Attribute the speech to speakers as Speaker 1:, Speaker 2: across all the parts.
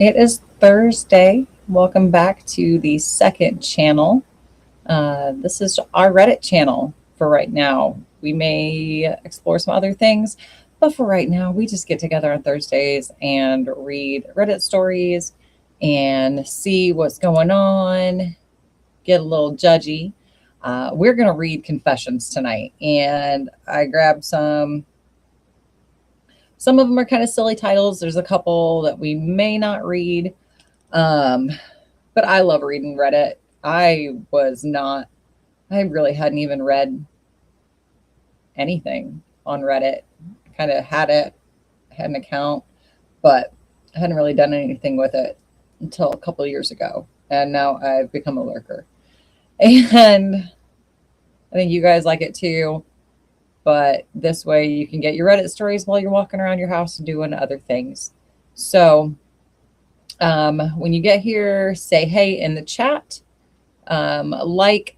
Speaker 1: It is Thursday. Welcome back to the second channel. This is our Reddit channel for right now. We may explore some other things, but for right now, we just get together on Thursdays and read Reddit stories and see what's going on, get a little judgy. We're going to read confessions tonight, and I grabbed some. Some of them are kind of silly titles. There's a couple that we may not read. Um, but I love reading Reddit. I really hadn't even read anything on Reddit. Kind of had an account, but I hadn't really done anything with it until a couple of years ago. And now I've become a lurker. And I think you guys like it too. But this way you can get your Reddit stories while you're walking around your house and doing other things. So when you get here, say hey in the chat, like,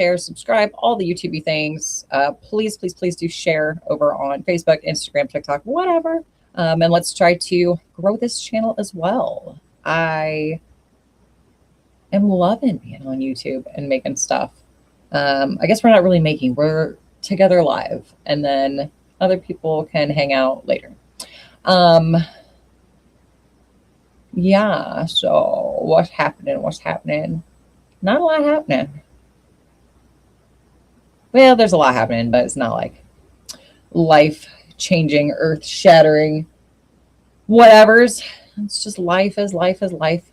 Speaker 1: share, subscribe, all the YouTube things. Please, please, please do share over on Facebook, Instagram, TikTok, whatever. And let's try to grow this channel as well. I am loving being on YouTube and making stuff. I guess we're not really making, we're together live, and then other people can hang out later. Yeah, so what's happening? Not a lot happening. Well, there's a lot happening, but it's not like life-changing, earth-shattering whatevers. It's just life is life is life.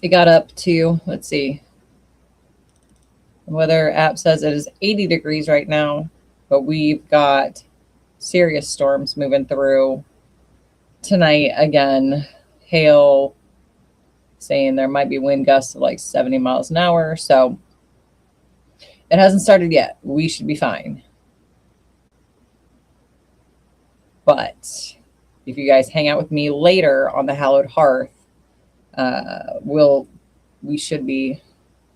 Speaker 1: It got up to, let's see, the weather app says it is 80 degrees right now, but we've got serious storms moving through tonight again. Hail, saying there might be wind gusts of like 70 miles an hour. So it hasn't started yet. We should be fine. But if you guys hang out with me later on the Hallowed Hearth, we should be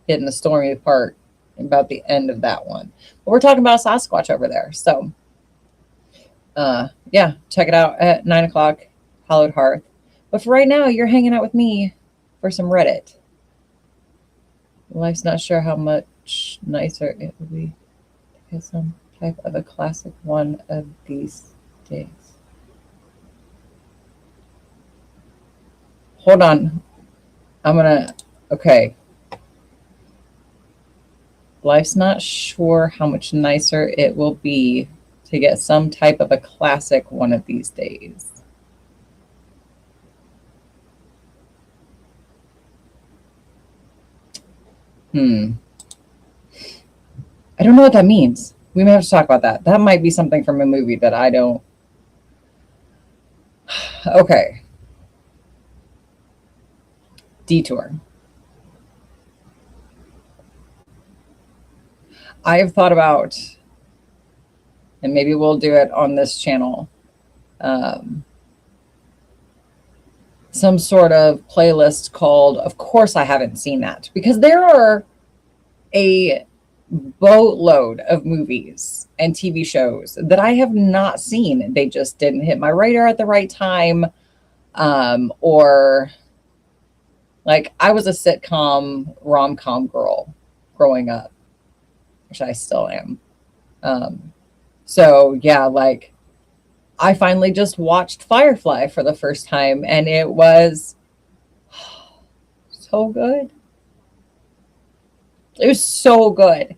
Speaker 1: hitting the stormy part about the end of that one. But we're talking about Sasquatch over there. So yeah, check it out at 9 o'clock, Hallowed Hearth. But for right now, you're hanging out with me for some Reddit. Life's not sure how much nicer it would be to get some type of a classic one of these days. Hold on. Okay. Life's not sure how much nicer it will be to get some type of a classic one of these days. I don't know what that means. We may have to talk about that. That might be something from a movie that I don't. Okay. Detour. I have thought about, and maybe we'll do it on this channel, some sort of playlist called Of Course I Haven't Seen That, because there are a boatload of movies and TV shows that I have not seen. They just didn't hit my radar at the right time. Or like I was a sitcom rom-com girl growing up, which I still am. So yeah, like I finally just watched Firefly for the first time, and it was so good. It was so good.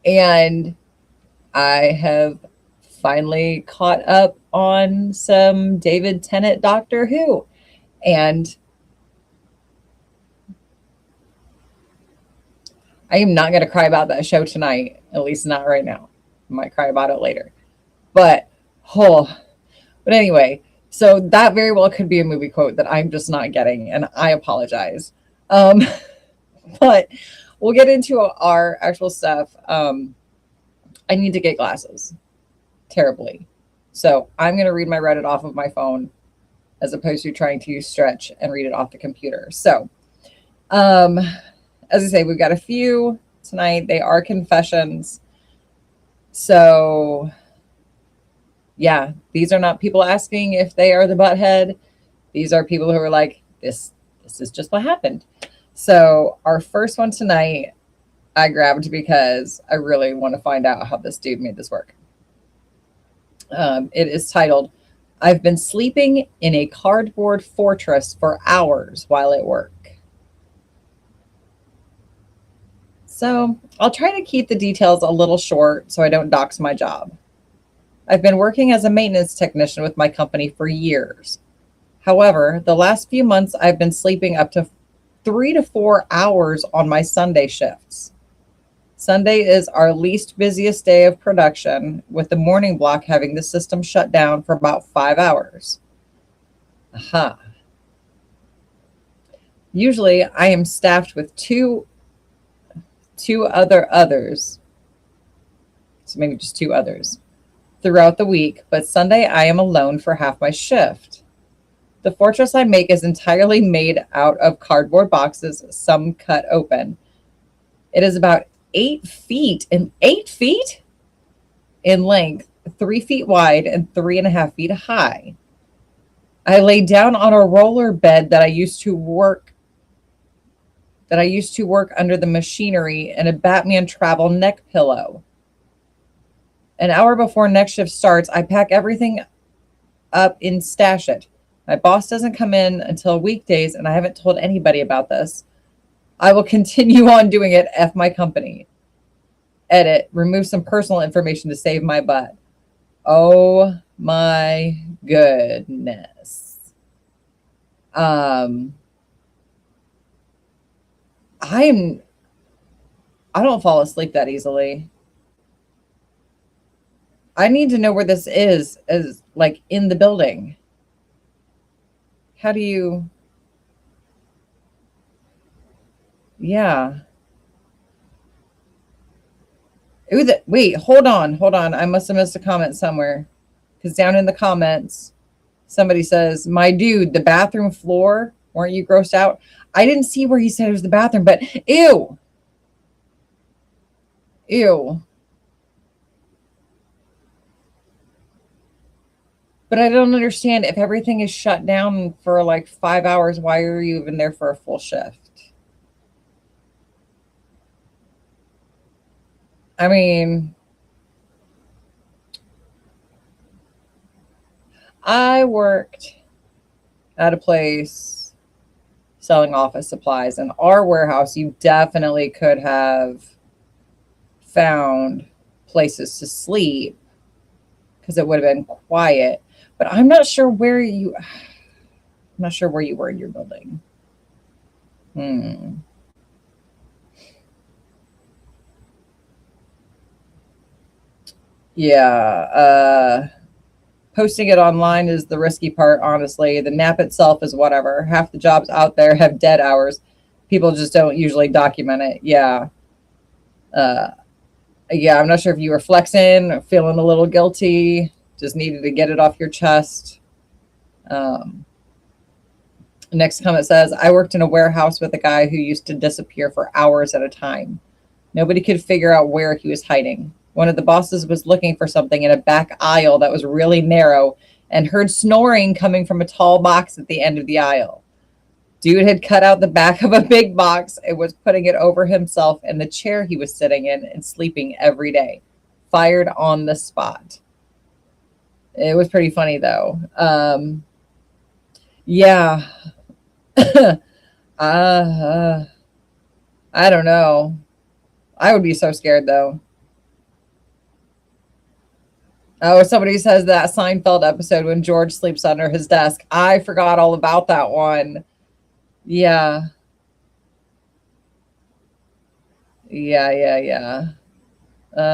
Speaker 1: And I have finally caught up on some David Tennant Doctor Who. And I am not going to cry about that show tonight, at least not right now. I might cry about it later. But anyway, so that very well could be a movie quote that I'm just not getting, and I apologize. But we'll get into our actual stuff. I need to get glasses terribly. So I'm going to read my Reddit off of my phone as opposed to trying to stretch and read it off the computer. So, as I say, we've got a few tonight. They are confessions. So yeah, these are not people asking if they are the butthead. These are people who are like, this is just what happened. So our first one tonight, I grabbed because I really want to find out how this dude made this work. It is titled, I've been sleeping in a cardboard fortress for hours while at work. So I'll try to keep the details a little short so I don't dox my job. I've been working as a maintenance technician with my company for years. However, the last few months I've been sleeping up to 3 to 4 hours on my Sunday shifts. Sunday is our least busiest day of production, with the morning block having the system shut down for about 5 hours. Aha. Usually I am staffed with two others. So maybe just 2 others throughout the week, but Sunday I am alone for half my shift. The fortress I make is entirely made out of cardboard boxes, some cut open. It is about 8 feet in length, 3 feet wide, and 3.5 feet high. I lay down on a roller bed that I used to work under the machinery, and a Batman travel neck pillow. An hour before next shift starts, I pack everything up and stash it. My boss doesn't come in until weekdays, and I haven't told anybody about this. I will continue on doing it. F my company. Edit. Remove some personal information to save my butt. Oh my goodness. I don't fall asleep that easily. I need to know where this is, as like in the building. How do you? Yeah. Ooh, wait, hold on. I must have missed a comment somewhere. Because down in the comments, somebody says, my dude, the bathroom floor, weren't you grossed out? I didn't see where he said it was the bathroom, but ew. Ew. But I don't understand, if everything is shut down for like 5 hours, why are you even there for a full shift? I mean, I worked at a place selling office supplies. In our warehouse, you definitely could have found places to sleep because it would have been quiet. But I'm not sure where you were in your building. Yeah. Posting it online is the risky part, honestly. The nap itself is whatever. Half the jobs out there have dead hours. People just don't usually document it. Yeah. Yeah, I'm not sure if you were flexing, feeling a little guilty, just needed to get it off your chest. Next comment says, I worked in a warehouse with a guy who used to disappear for hours at a time. Nobody could figure out where he was hiding. One of the bosses was looking for something in a back aisle that was really narrow and heard snoring coming from a tall box at the end of the aisle. Dude had cut out the back of a big box and was putting it over himself and the chair he was sitting in and sleeping every day. Fired on the spot. It was pretty funny, though. Yeah. I don't know. I would be so scared, though. Oh, somebody says that Seinfeld episode when George sleeps under his desk. I forgot all about that one. Yeah. Yeah. I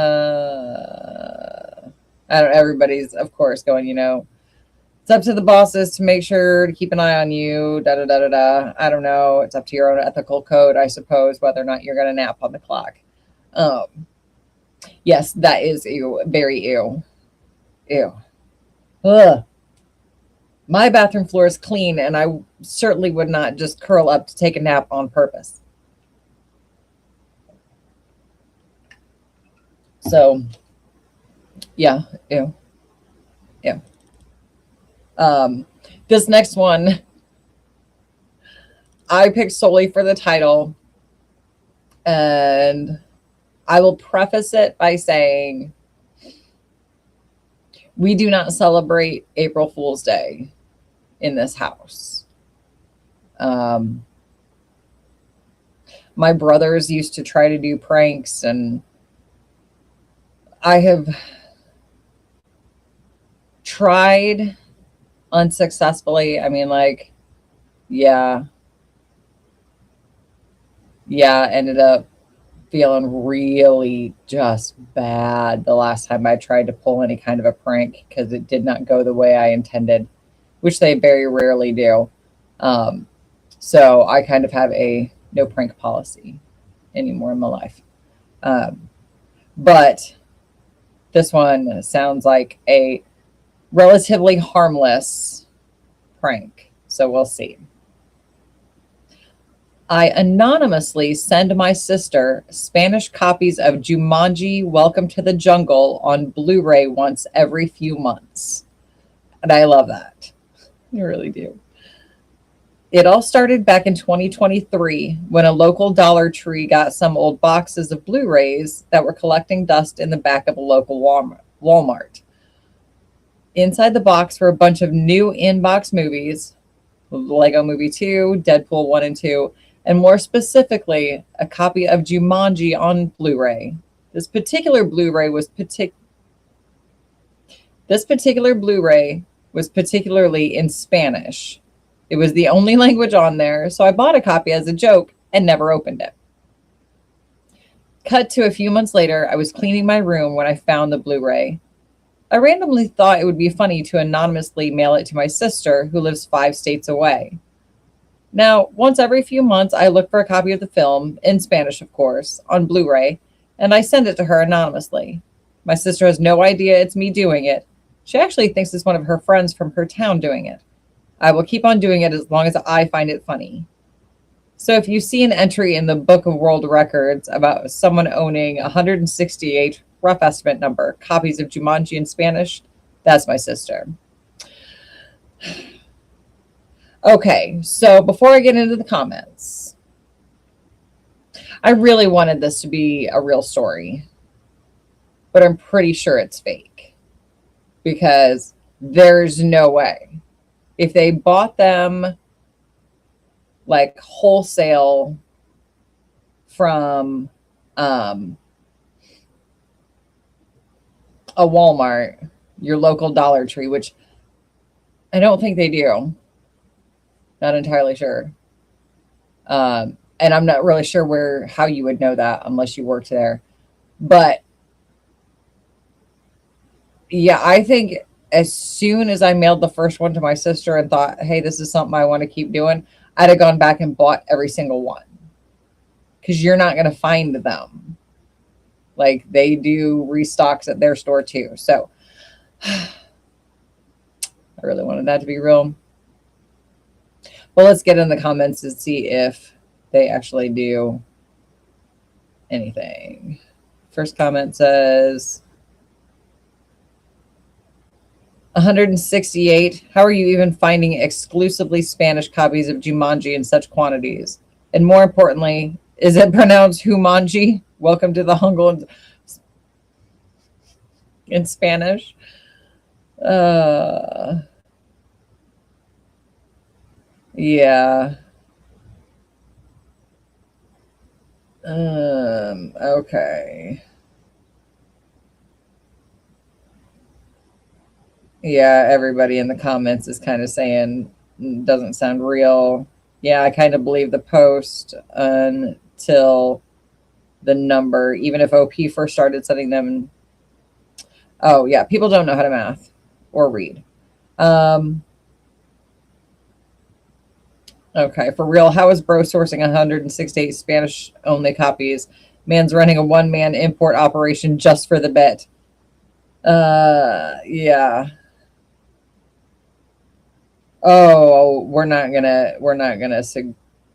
Speaker 1: don't. Everybody's, of course, going. It's up to the bosses to make sure to keep an eye on you. Da da da da da. I don't know. It's up to your own ethical code, I suppose, whether or not you're going to nap on the clock. Yes, that is ew. Very ew. Ew. Ugh. My bathroom floor is clean, and I certainly would not just curl up to take a nap on purpose. So, Yeah, ew, ew. This next one I picked solely for the title, and I will preface it by saying we do not celebrate April Fool's Day in this house. Um, my brothers used to try to do pranks, and I have tried unsuccessfully. I mean, like, yeah, ended up feeling really just bad the last time I tried to pull any kind of a prank because it did not go the way I intended, which they very rarely do. Um, so I kind of have a no prank policy anymore in my life. Um, but this one sounds like a relatively harmless prank. So we'll see. I anonymously send my sister Spanish copies of Jumanji Welcome to the Jungle on Blu ray once every few months. And I love that. I really do. It all started back in 2023 when a local Dollar Tree got some old boxes of Blu rays that were collecting dust in the back of a local Walmart. Inside the box were a bunch of new in-box movies, Lego Movie 2, Deadpool 1 and 2, and more specifically, a copy of Jumanji on Blu-ray. This particular Blu-ray was particularly in Spanish. It was the only language on there, so I bought a copy as a joke and never opened it. Cut to a few months later, I was cleaning my room when I found the Blu-ray. I randomly thought it would be funny to anonymously mail it to my sister, who lives 5 states away. Now, once every few months, I look for a copy of the film, in Spanish, of course, on Blu-ray, and I send it to her anonymously. My sister has no idea it's me doing it. She actually thinks it's one of her friends from her town doing it. I will keep on doing it as long as I find it funny. So if you see an entry in the Book of World Records about someone owning 168, rough estimate number, copies of Jumanji in Spanish, that's my sister. Okay, so before I get into the comments, I really wanted this to be a real story, but I'm pretty sure it's fake because there's no way. If they bought them like wholesale from a Walmart, your local Dollar Tree, which I don't think they do. Not entirely sure. And I'm not really sure how you would know that unless you worked there. But yeah, I think as soon as I mailed the first one to my sister and thought, hey, this is something I want to keep doing, I'd have gone back and bought every single one. Because you're not going to find them. Like they do restocks at their store too. So I really wanted that to be real. Well, let's get in the comments and see if they actually do anything. First comment says 168. How are you even finding exclusively Spanish copies of Jumanji in such quantities? And more importantly, is it pronounced Humanji? Welcome to the Jungle in Spanish. Yeah. Okay. Yeah, everybody in the comments is kind of saying doesn't sound real. Yeah, I kind of believe the post until the number, even if OP first started sending them. Oh, yeah, people don't know how to math or read. Okay, for real, how is Bro sourcing 168 Spanish-only copies? Man's running a one-man import operation just for the bet. Yeah. Oh, we're not gonna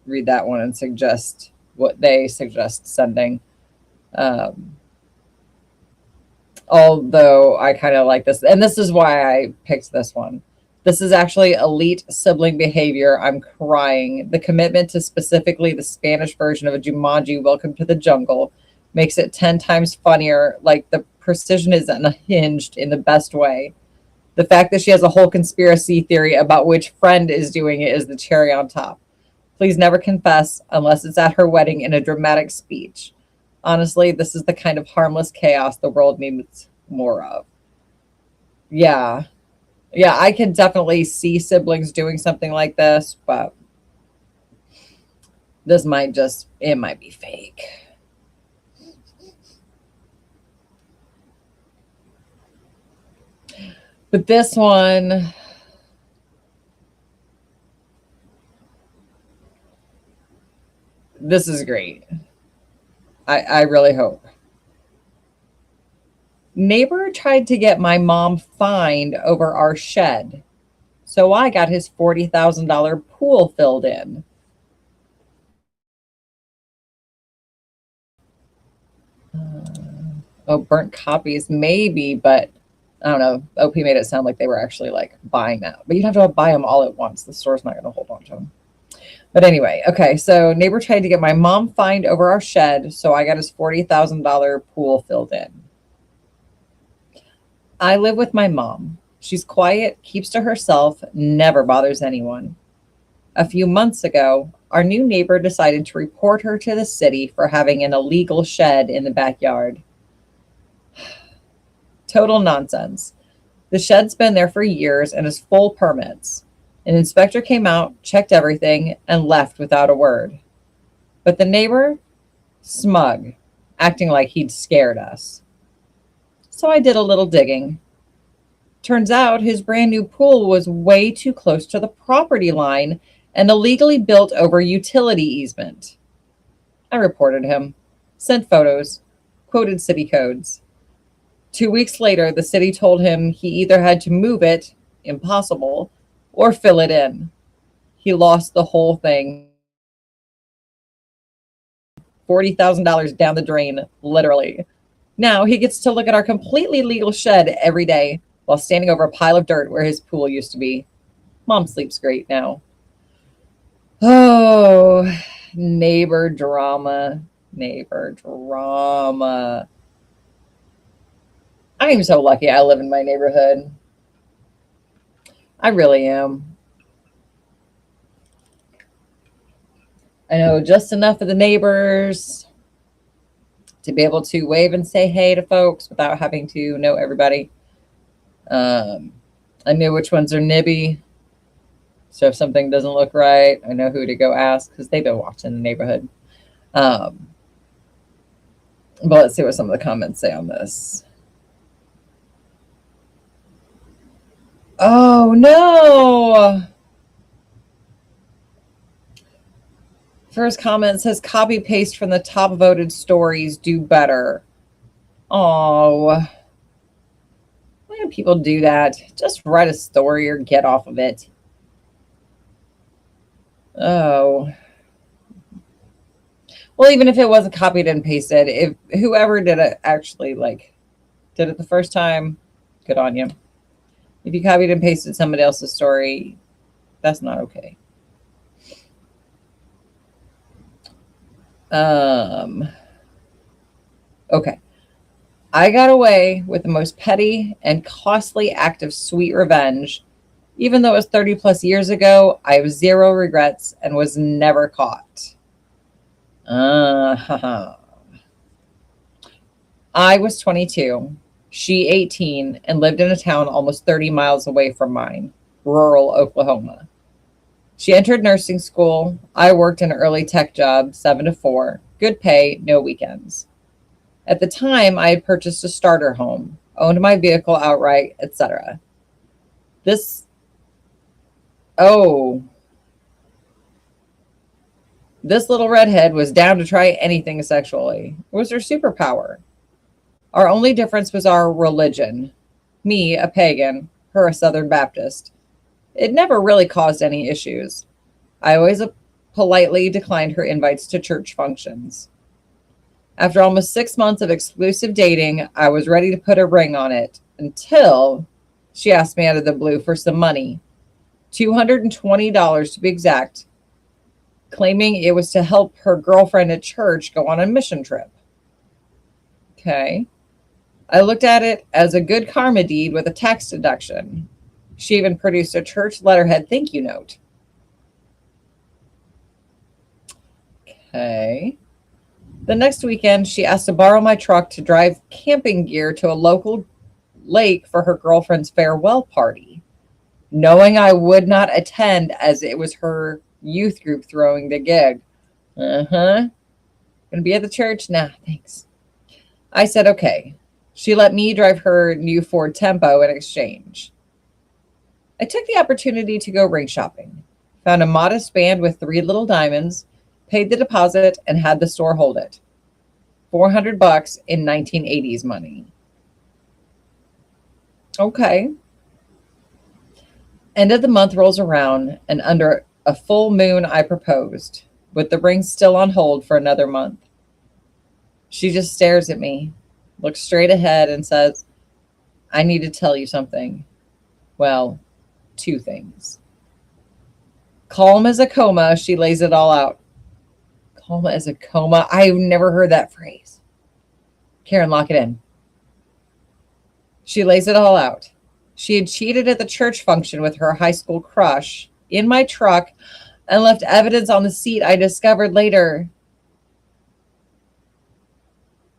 Speaker 1: read that one and suggest what they suggest sending. Although I kind of like this, and this is why I picked this one. This is actually elite sibling behavior. I'm crying. The commitment to specifically the Spanish version of a Jumanji Welcome to the Jungle makes it 10 times funnier. Like the precision is unhinged in the best way. The fact that she has a whole conspiracy theory about which friend is doing it is the cherry on top. Please never confess unless it's at her wedding in a dramatic speech. Honestly, this is the kind of harmless chaos the world needs more of. Yeah. Yeah, I can definitely see siblings doing something like this, but it might be fake. But this one, this is great. I really hope. Neighbor tried to get my mom fined over our shed, so I got his $40,000 pool filled in. Oh, burnt copies, maybe, but I don't know. OP made it sound like they were actually like buying that, but you'd have to buy them all at once. The store's not going to hold on to them. But anyway, okay. So neighbor tried to get my mom fined over our shed, so I got his $40,000 pool filled in. I live with my mom. She's quiet, keeps to herself, never bothers anyone. A few months ago, our new neighbor decided to report her to the city for having an illegal shed in the backyard. Total nonsense. The shed's been there for years and is full permits. An inspector came out, checked everything, and left without a word. But the neighbor, smug, acting like he'd scared us. So I did a little digging. Turns out his brand new pool was way too close to the property line and illegally built over utility easement. I reported him, sent photos, quoted city codes. 2 weeks later, the city told him he either had to move it, impossible, or fill it in. He lost the whole thing. $40,000 down the drain, literally. Now he gets to look at our completely legal shed every day while standing over a pile of dirt where his pool used to be. Mom sleeps great now. Oh, neighbor drama. Neighbor drama. I am so lucky I live in my neighborhood. I really am. I know just enough of the neighbors to be able to wave and say hey to folks without having to know everybody. I know which ones are nibby. So if something doesn't look right, I know who to go ask because they've been watching the neighborhood. But let's see what some of the comments say on this. Oh, no. First comment says copy paste from the top voted stories do better. Oh, why do people do that? Just write a story or get off of it. Oh. Well, even if it wasn't copied and pasted, if whoever did it actually did it the first time, good on you. If you copied and pasted somebody else's story, that's not okay. Okay. I got away with the most petty and costly act of sweet revenge. Even though it was 30 plus years ago, I have zero regrets and was never caught. I was 22, she 18, and lived in a town almost 30 miles away from mine, rural Oklahoma. She entered nursing school. I worked an early tech job, 7 to 4, good pay, no weekends. At the time, I had purchased a starter home, owned my vehicle outright, etc. This little redhead was down to try anything sexually. It was her superpower. Our only difference was our religion. Me, a pagan, her a Southern Baptist. It never really caused any issues. I always politely declined her invites to church functions. After almost 6 months of exclusive dating, I was ready to put a ring on it until she asked me out of the blue for some money, $220 to be exact, claiming it was to help her girlfriend at church go on a mission trip. Okay. I looked at it as a good karma deed with a tax deduction. She even produced a church letterhead thank you note. Okay. The next weekend, she asked to borrow my truck to drive camping gear to a local lake for her girlfriend's farewell party, knowing I would not attend as it was her youth group throwing the gig. Gonna be at the church? Nah, thanks. I said okay. She let me drive her new Ford Tempo in exchange. I took the opportunity to go ring shopping, found a modest band with 3 little diamonds, paid the deposit, and had the store hold it. $400 in 1980s money. Okay. End of the month rolls around, and under a full moon, I proposed, with the ring still on hold for another month. She just stares at me, looks straight ahead, and says, I need to tell you something. Well, 2 things. Calm as a coma, she lays it all out. Calm as a coma? I've never heard that phrase. Karen, lock it in. She lays it all out. She had cheated at the church function with her high school crush in my truck and left evidence on the seat I discovered later.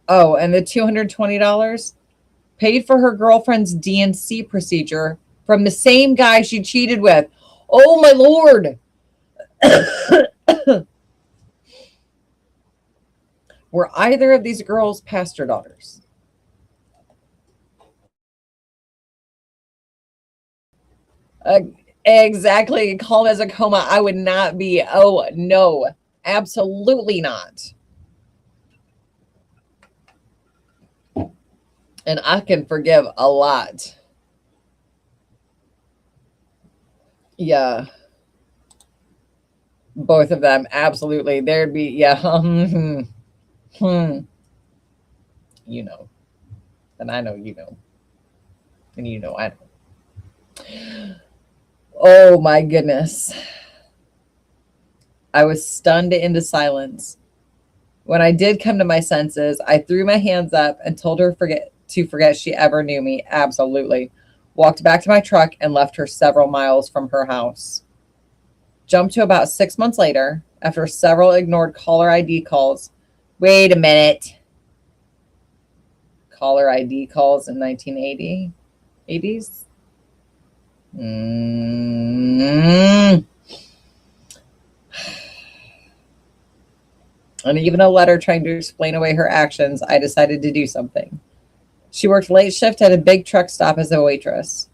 Speaker 1: Oh, and the $220 paid for her girlfriend's DNC procedure from the same guy she cheated with. Oh, my Lord. Were either of these girls pastor daughters? Exactly. Calm as a coma. I would not be. Oh, no. Absolutely not. And I can forgive a lot. Yeah. Both of them. Absolutely. There'd be, yeah. You know. And I know you know. And you know I know. Oh my goodness. I was stunned into silence. When I did come to my senses, I threw my hands up and told her to forget she ever knew me. Absolutely. Walked back to my truck and left her several miles from her house. Jumped to about 6 months later, after several ignored caller ID calls. Wait a minute. Caller ID calls in 1980? 80s? And even a letter trying to explain away her actions, I decided to do something. She worked late shift at a big truck stop as a waitress.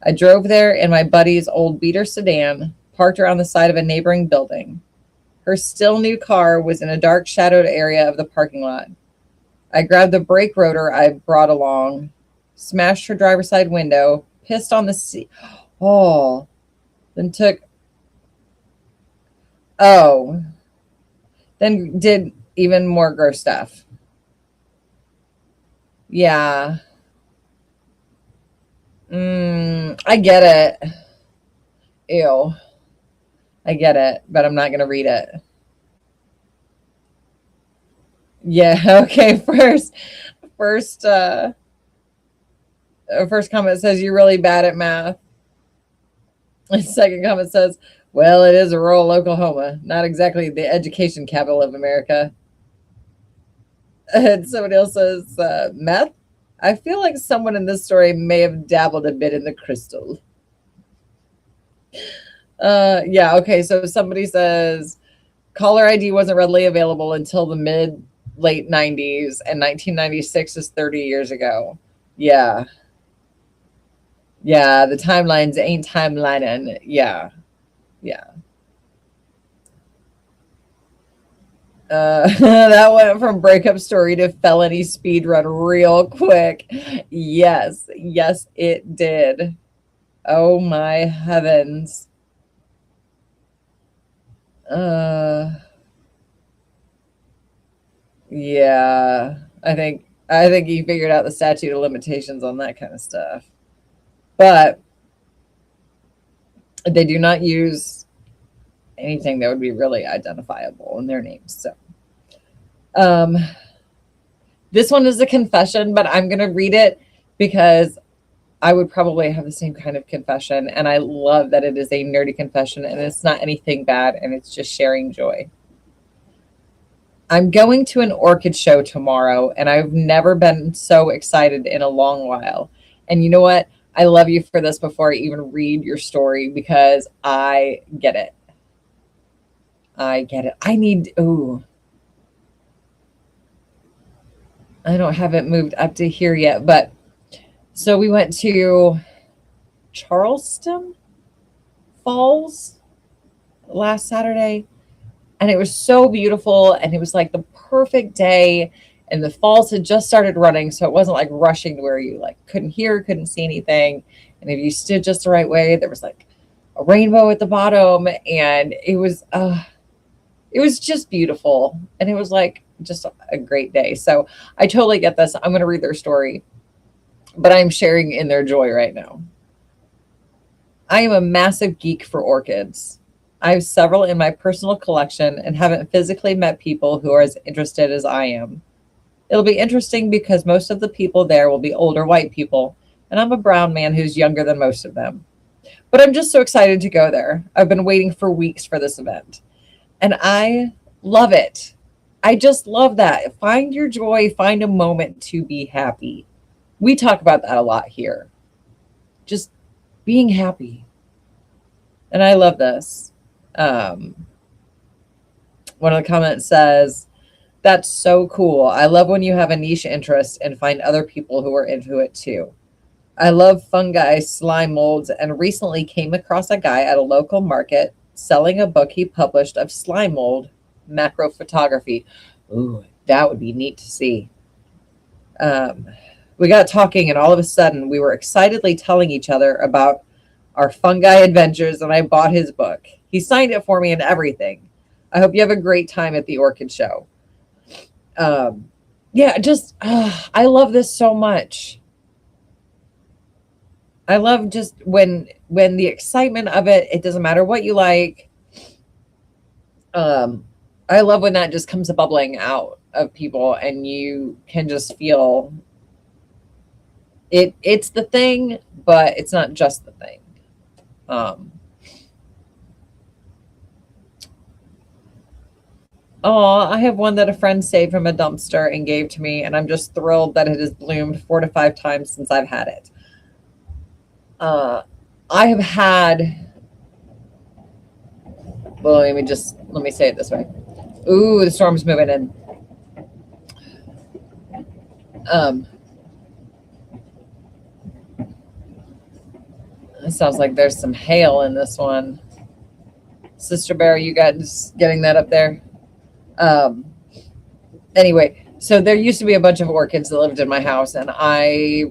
Speaker 1: I drove there in my buddy's old beater sedan, parked around the side of a neighboring building. Her still new car was in a dark shadowed area of the parking lot. I grabbed the brake rotor I brought along, smashed her driver's side window, pissed on the seat. Oh, then oh, then did even more gross stuff. Yeah. I get it. Ew. I get it, but I'm not going to read it. Yeah. Okay. First, first comment says you're really bad at math. The second comment says, well, it is a rural Oklahoma, not exactly the education capital of America. And somebody else says, meth? I feel like someone in this story may have dabbled a bit in the crystal. Yeah, okay. So somebody says caller ID wasn't readily available until the late 90s, and 1996 is 30 years ago. Yeah. Yeah, the timelines ain't timelining. Yeah. Yeah. That went from breakup story to felony speed run real quick. Yes, yes, it did. Oh my heavens. Uh, Yeah, I think he figured out the statute of limitations on that kind of stuff. But they do not use anything that would be really identifiable in their names. So um, this one is a confession, but I'm going to read it because I would probably have the same kind of confession. And I love that it is a nerdy confession and it's not anything bad and it's just sharing joy. I'm going to an orchid show tomorrow and I've never been so excited in a long while. And you know what? I love you for this before I even read your story because I get it. I get it. I don't have it moved up to here yet, but so we went to Charleston Falls last Saturday and it was so beautiful and it was like the perfect day and the falls had just started running so it wasn't like rushing to where you like couldn't see anything, and if you stood just the right way there was like a rainbow at the bottom and it was just beautiful and it was like just a great day. So I totally get this. I'm going to read their story, but I'm sharing in their joy right now. I am a massive geek for orchids. I have several in my personal collection and haven't physically met people who are as interested as I am. It'll be interesting because most of the people there will be older white people, and I'm a brown man who's younger than most of them. But I'm just so excited to go there. I've been waiting for weeks for this event, and I love it. I just love that. Find your joy, find a moment to be happy. We talk about that a lot here. Just being happy. And I love this. One of the comments says, that's so cool. I love when you have a niche interest and find other people who are into it too. I love fungi slime molds and recently came across a guy at a local market selling a book he published of slime mold macro photography. Ooh, that would be neat to see. We got talking and all of a sudden we were excitedly telling each other about our fungi adventures and I bought his book. He signed it for me and everything. I hope you have a great time at the orchid show. Yeah, just I love this so much. I love just when the excitement of it, it doesn't matter what you like. I love when that just comes bubbling out of people and you can just feel it's the thing, but it's not just the thing. I have one that a friend saved from a dumpster and gave to me, and I'm just thrilled that it has bloomed 4 to 5 times since I've had it. I have had, well, let me say it this way. Ooh, the storm's moving in. It sounds like there's some hail in this one. Sister Bear, you guys getting that up there? Anyway, so there used to be a bunch of orchids that lived in my house, and I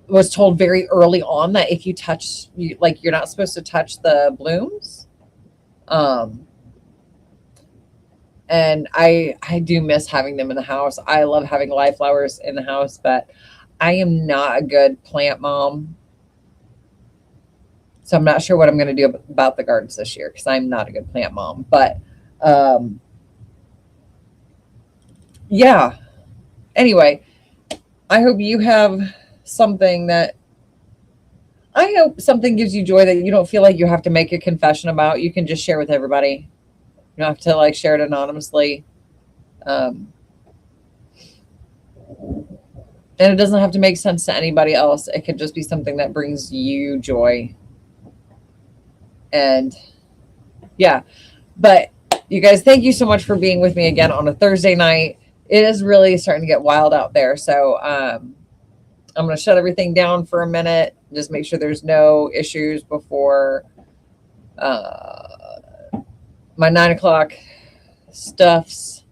Speaker 1: was told very early on that if you touch, you're not supposed to touch the blooms. And I do miss having them in the house. I love having live flowers in the house, but I am not a good plant mom. So I'm not sure what I'm going to do about the gardens this year because I'm not a good plant mom. But yeah. Anyway, I hope you have something I hope something gives you joy that you don't feel like you have to make a confession about. You can just share with everybody. You don't have to like share it anonymously. And it doesn't have to make sense to anybody else. It could just be something that brings you joy. And yeah, but you guys, thank you so much for being with me again on a Thursday night. It is really starting to get wild out there. So I'm going to shut everything down for a minute. Just make sure there's no issues before my 9 o'clock stuffs.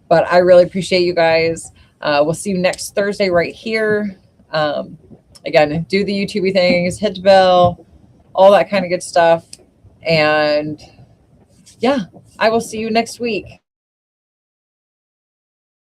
Speaker 1: But I really appreciate you guys. We'll see you next Thursday right here. Again, do the YouTube things, hit the bell, all that kind of good stuff. And yeah, I will see you next week.